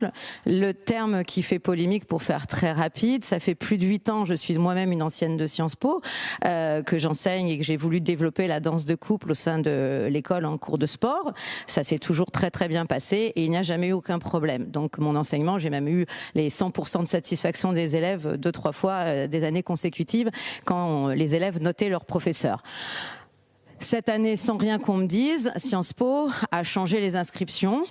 simple. Le terme qui fait polémique, pour faire très rapide, ça fait plus de 8 ans, je suis moi-même une ancienne de Sciences Po, que j'enseigne et que j'ai voulu développer la danse de couple au sein de l'école en cours de sport. Ça s'est toujours très très bien passé et il n'y a jamais eu aucun problème. Donc mon enseignement, j'ai même eu les 100% de satisfaction des élèves 2-3 fois des années consécutives quand les élèves notaient leurs professeurs. Cette année, sans rien qu'on me dise, Sciences Po a changé les inscriptions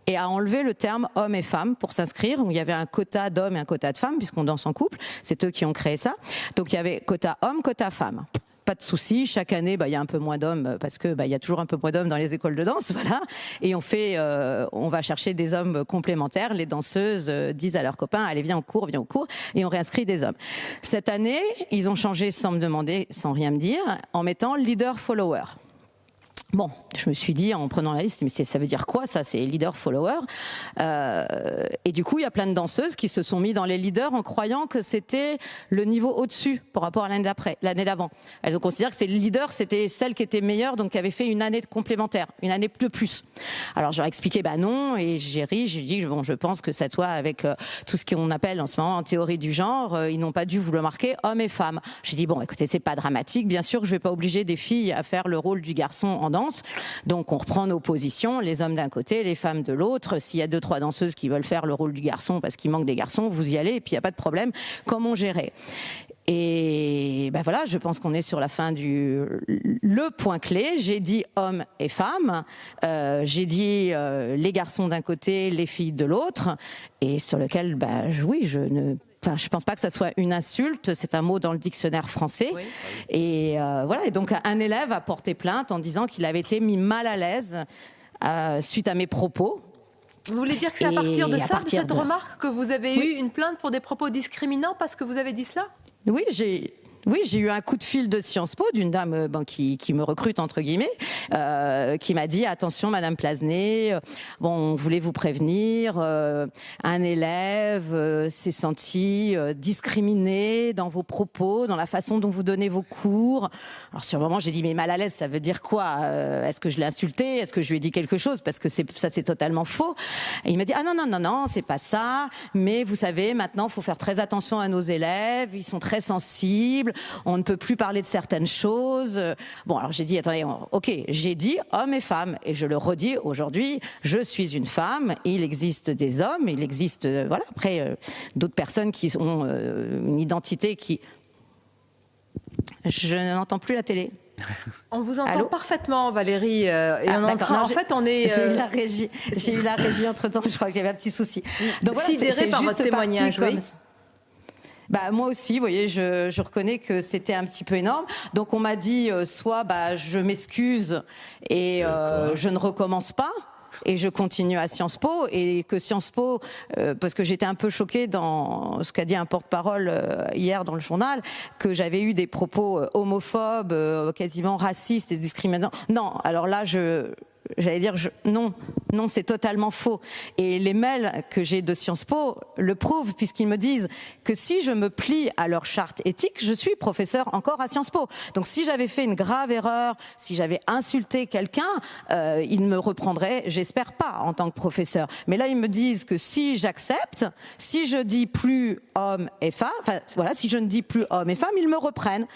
et a enlevé le terme hommes et femmes pour s'inscrire. Il y avait un quota d'hommes et un quota de femmes, puisqu'on danse en couple. C'est eux qui ont créé ça. Donc il y avait quota hommes, quota femmes. Pas de souci. Chaque année, il y a un peu moins d'hommes parce que il y a toujours un peu moins d'hommes dans les écoles de danse, voilà. Et on va chercher des hommes complémentaires. Les danseuses disent à leurs copains, allez viens au cours, et on réinscrit des hommes. Cette année, ils ont changé sans me demander, sans rien me dire, en mettant leader-follower. Bon, je me suis dit en prenant la liste, mais ça veut dire quoi ça? C'est leader-follower. Et du coup, il y a plein de danseuses qui se sont mis dans les leaders en croyant que c'était le niveau au-dessus par rapport à l'année d'avant. Elles ont considéré que c'est le leader, c'était celle qui était meilleure, donc qui avait fait une année de complémentaire, une année de plus. Alors j'ai expliqué, non, et j'ai ri, j'ai dit, bon, je pense que ça soit avec tout ce qu'on appelle en ce moment en théorie du genre, ils n'ont pas dû vous le marquer, hommes et femmes. J'ai dit, bon, écoutez, c'est pas dramatique, bien sûr que je vais pas obliger des filles à faire le rôle du garçon en danse. Donc on reprend nos positions, les hommes d'un côté, les femmes de l'autre. S'il y a 2-3 danseuses qui veulent faire le rôle du garçon parce qu'il manque des garçons, vous y allez et puis il n'y a pas de problème. Comment gérer? Et voilà, je pense qu'on est sur la fin le point clé. J'ai dit hommes et femmes, j'ai dit les garçons d'un côté, les filles de l'autre, et sur lequel, oui, je pense pas que ça soit une insulte, c'est un mot dans le dictionnaire français. Oui. Et voilà. Et donc un élève a porté plainte en disant qu'il avait été mis mal à l'aise suite à mes propos. Vous voulez dire que c'est à partir de ça, de cette remarque, que vous avez eu une plainte pour des propos discriminants parce que vous avez dit cela? Oui, j'ai eu un coup de fil de Sciences Po d'une dame qui me recrute entre guillemets, qui m'a dit attention Madame Plasnet, on voulait vous prévenir, un élève s'est senti discriminé dans vos propos, dans la façon dont vous donnez vos cours. Alors sur le moment j'ai dit mais mal à l'aise ça veut dire quoi? Est-ce que je l'ai insulté? Est-ce que je lui ai dit quelque chose? Parce que ça c'est totalement faux. Et il m'a dit ah non c'est pas ça, mais vous savez maintenant faut faire très attention à nos élèves, ils sont très sensibles. On ne peut plus parler de certaines choses. Bon, alors j'ai dit, attendez, ok, j'ai dit hommes et femmes, et je le redis aujourd'hui, je suis une femme, il existe des hommes, il existe, après, d'autres personnes qui ont une identité qui... Je n'entends plus la télé. On vous entend parfaitement, Valérie. Et on en fait, on est. J'ai eu la régie entre-temps, je crois que j'avais un petit souci. Donc voilà, sidérée par votre témoignage, oui. Moi aussi, vous voyez, je reconnais que c'était un petit peu énorme. Donc on m'a dit soit je m'excuse et je ne recommence pas. Et je continue à Sciences Po, et que Sciences Po, parce que j'étais un peu choquée dans ce qu'a dit un porte-parole hier dans le journal, que j'avais eu des propos homophobes, quasiment racistes et discriminants. Non, alors là, j'allais dire non, c'est totalement faux. Et les mails que j'ai de Sciences Po le prouvent, puisqu'ils me disent que si je me plie à leur charte éthique, je suis professeur encore à Sciences Po. Donc si j'avais fait une grave erreur, si j'avais insulté quelqu'un, ils me reprendraient, j'espère pas, en tant que professeur. Mais là, ils me disent que si j'accepte, si je dis plus hommes et femmes, si je ne dis plus hommes et femmes, ils me reprennent.